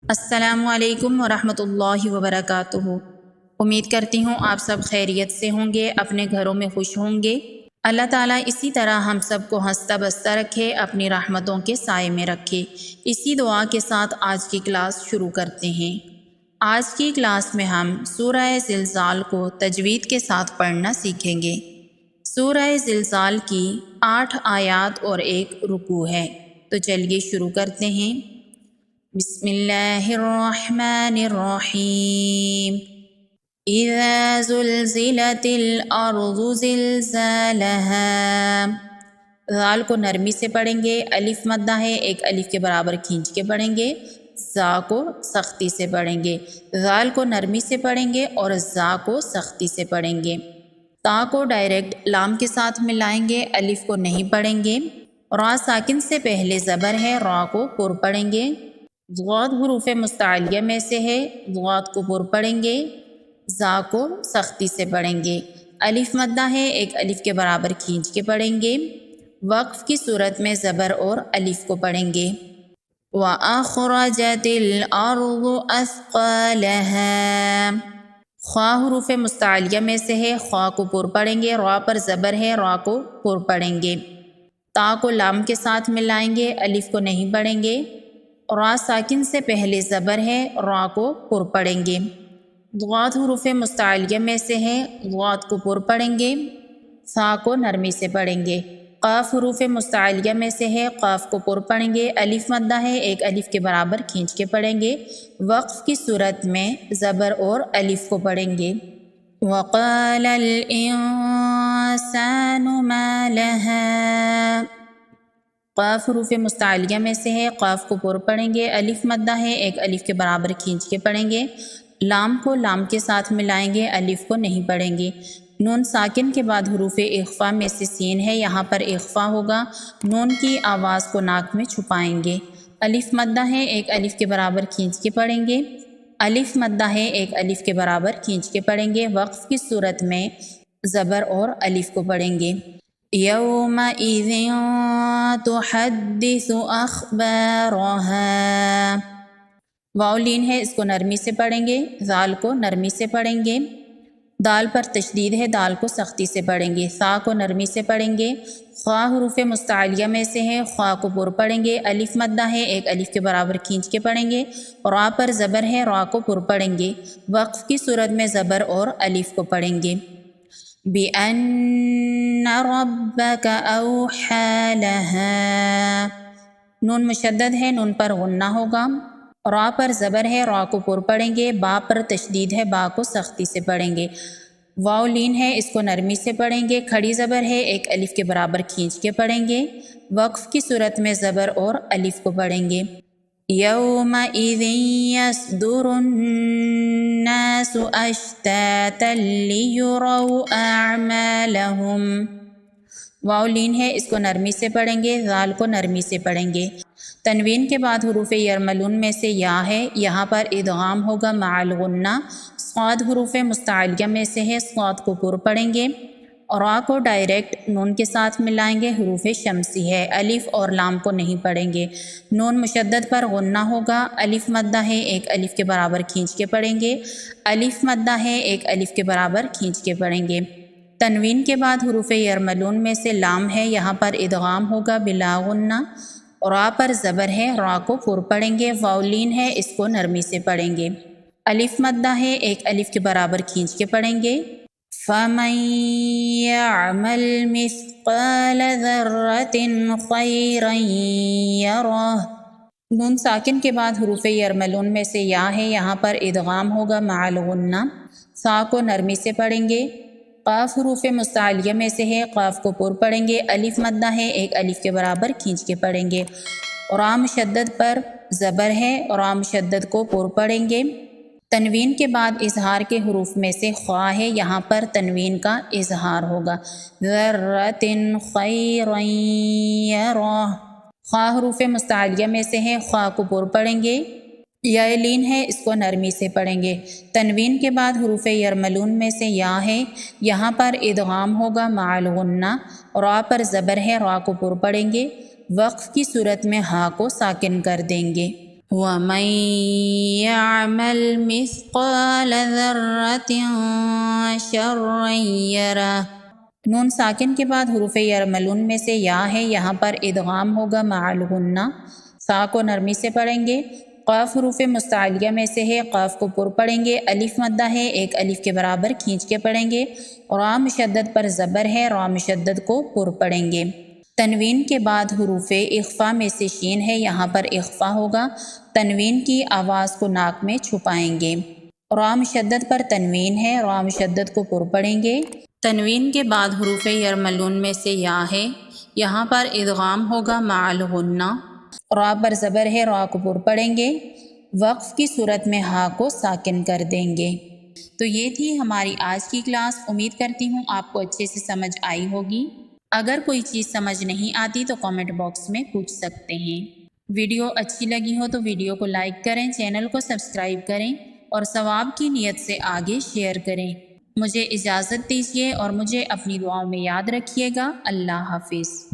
السلام علیکم ورحمۃ اللہ وبرکاتہ۔ امید کرتی ہوں آپ سب خیریت سے ہوں گے، اپنے گھروں میں خوش ہوں گے۔ اللہ تعالیٰ اسی طرح ہم سب کو ہنستا بستا رکھے، اپنی رحمتوں کے سائے میں رکھے۔ اسی دعا کے ساتھ آج کی کلاس شروع کرتے ہیں۔ آج کی کلاس میں ہم سورہ زلزال کو تجوید کے ساتھ پڑھنا سیکھیں گے۔ سورہ زلزال کی 8 آیات اور 1 رکوع ہے، تو چلیے شروع کرتے ہیں۔ بسم اللہ الرحمن الرحیم۔ اذا زلزلت الارض زلزالها، ذال کو نرمی سے پڑھیں گے، الف مدہ ہے، ایک الف کے برابر کھینچ کے پڑھیں گے، زا کو سختی سے پڑھیں گے۔ ذال کو نرمی سے پڑھیں گے اور زا کو سختی سے پڑھیں گے۔ تا کو ڈائریکٹ لام کے ساتھ ملائیں گے، الف کو نہیں پڑھیں گے۔ را ساکن سے پہلے زبر ہے، را کو پر پڑھیں گے۔ ضاد حروف مستعلیہ میں سے ہے، ضاد کو پر پڑھیں گے، زا کو سختی سے پڑھیں گے۔ الف مدہ ہے، ایک الف کے برابر کھینچ کے پڑھیں گے۔ وقف کی صورت میں زبر اور الف کو پڑھیں گے۔ وَأَخْرَجَتِ الْأَرْضُ أَثْقَالَهَا، خواہ حروف مستعلیہ میں سے ہے، خواہ کو پر پڑھیں گے، را پر زبر ہے، را کو پر پڑھیں گے۔ تا کو لام کے ساتھ ملائیں گے، الف کو نہیں پڑھیں گے۔ را ساکن سے پہلے زبر ہے، را کو پر پڑھیں گے۔ ضاد حروف مستعلیہ میں سے ہے، ضاد کو پر پڑھیں گے، ثا کو نرمی سے پڑھیں گے۔ قاف حروف مستعلیہ میں سے ہے، قاف کو پر پڑھیں گے، الف مدہ ہے، ایک الف کے برابر کھینچ کے پڑھیں گے۔ وقف کی صورت میں زبر اور الف کو پڑھیں گے۔ وَقَالَ الْإِنسَانُ مَا لَهَا، قاف حروف مستعلیہ میں سے ہے، قاف کو پر پڑھیں گے، الف مدہ ہے، ایک الف کے برابر کھینچ کے پڑھیں گے۔ لام کو لام کے ساتھ ملائیں گے، الف کو نہیں پڑھیں گے۔ نون ساکن کے بعد حروف اخفا میں سے سین ہے، یہاں پر اخفا ہوگا، نون کی آواز کو ناک میں چھپائیں گے۔ الف مدہ ہے، ایک الف کے برابر کھینچ کے پڑھیں گے۔ الف مدہ ہے، ایک الف کے برابر کھینچ کے پڑھیں گے۔ وقف کی صورت میں زبر اور الف کو پڑھیں گے۔ یومئذ تحدث اخبارها، واو لین ہے، اس کو نرمی سے پڑھیں گے، ذال کو نرمی سے پڑھیں گے۔ دال پر تشدید ہے، دال کو سختی سے پڑھیں گے۔ ثا کو نرمی سے پڑھیں گے۔ خواہ حروف مستعلیہ میں سے ہے، خواہ کو پر پڑھیں گے، الف مدہ ہے، ایک الف کے برابر کھینچ کے پڑھیں گے۔ را پر زبر ہے، را کو پر پڑھیں گے۔ وقف کی صورت میں زبر اور الف کو پڑھیں گے۔ بِأَنَّ رَبَّكَ أَوْحَىٰ لَهَا، نون مشدد ہے، نون پر غنہ ہوگا۔ را پر زبر ہے، را کو پر پڑھیں گے، با پر تشدید ہے، با کو سختی سے پڑھیں گے۔ واو لین ہے، اس کو نرمی سے پڑھیں گے، کھڑی زبر ہے، ایک الف کے برابر کھینچ کے پڑھیں گے۔ وقف کی صورت میں زبر اور الف کو پڑھیں گے۔ یومئذ یصدر الناس اشتاتا لیروا اعمالهم، واو لین ہے، اس کو نرمی سے پڑھیں گے، ذال کو نرمی سے پڑھیں گے۔ تنوین کے بعد حروف یرملون میں سے یا ہے، یہاں پر ادغام ہوگا مع الغنہ۔ صاد حروف مستعلیہ میں سے ہے، صاد کو پر پڑھیں گے۔ را کو ڈائریکٹ نون کے ساتھ ملائیں گے، حروف شمسی ہے، الف اور لام کو نہیں پڑھیں گے۔ نون مشدد پر غنہ ہوگا، الف مدہ ہے، ایک الف کے برابر کھینچ کے پڑھیں گے۔ الف مدہ ہے، ایک الف کے برابر کھینچ کے پڑھیں گے۔ تنوین کے بعد حروف یرملون میں سے لام ہے، یہاں پر ادغام ہوگا بلا غنہ۔ را پر زبر ہے، را کو پر پڑھیں گے، واو لین ہے، اس کو نرمی سے پڑھیں گے۔ الف مدہ ہے، ایک الف کے برابر کھینچ کے پڑھیں گے۔ فَمَن يَعْمَلْ مِثْقَالَ ذَرَّةٍ خَيْرًا يَرَهُ، نون ساکن کے بعد حروف یرملون میں سے یا ہے، یہاں پر ادغام ہوگا مع الغنہ۔ ثا کو نرمی سے پڑھیں گے۔ قاف حروف مستعلیہ میں سے ہے، قاف کو پر پڑھیں گے، الف مدہ ہے، ایک الف کے برابر کھینچ کے پڑھیں گے۔ را مشدد پر زبر ہے، را مشدد کو پر پڑھیں گے۔ تنوین کے بعد اظہار کے حروف میں سے خواہ ہے، یہاں پر تنوین کا اظہار ہوگا۔ ذرۃ خیرا یرہ، خواہ حروف مستعلیہ میں سے ہے، خواہ کو پر پڑھیں گے، یا لین ہے، اس کو نرمی سے پڑھیں گے۔ تنوین کے بعد حروف یرملون میں سے یا ہے، یہاں پر ادغام ہوگا مع الغنہ۔ را پر زبر ہے، را کو پر پڑھیں گے۔ وقف کی صورت میں ہا کو ساکن کر دیں گے۔ وَمَن يَعْمَلْ مِثْقَالَ ذَرَّةٍ شَرًّا يَرَهُ۔ نون ساکن کے بعد حروف یرملون میں سے یا ہے، یہاں پر ادغام ہوگا مع الغنہ، سا کو نرمی سے پڑھیں گے۔ قاف حروف مستعلیہ میں سے ہے، قاف کو پر پڑھیں گے، الف مدہ ہے، ایک الف کے برابر کھینچ کے پڑھیں گے۔ را مشدد پر زبر ہے، را مشدد کو پر پڑھیں گے۔ تنوین کے بعد حروف اخفا میں سے شین ہے، یہاں پر اخفا ہوگا، تنوین کی آواز کو ناک میں چھپائیں گے۔ را مشدد پر تنوین ہے، را مشدد کو پر پڑھیں گے۔ تنوین کے بعد حروف یرملون میں سے یا ہے، یہاں پر ادغام ہوگا مع الغنہ، را پر زبر ہے، را کو پر پڑھیں گے۔ وقف کی صورت میں ہا کو ساکن کر دیں گے۔ تو یہ تھی ہماری آج کی کلاس، امید کرتی ہوں آپ کو اچھے سے سمجھ آئی ہوگی۔ اگر کوئی چیز سمجھ نہیں آتی تو کامنٹ باکس میں پوچھ سکتے ہیں۔ ویڈیو اچھی لگی ہو تو ویڈیو کو لائک کریں، چینل کو سبسکرائب کریں اور ثواب کی نیت سے آگے شیئر کریں۔ مجھے اجازت دیجیے اور مجھے اپنی دعاؤں میں یاد رکھیے گا۔ اللہ حافظ۔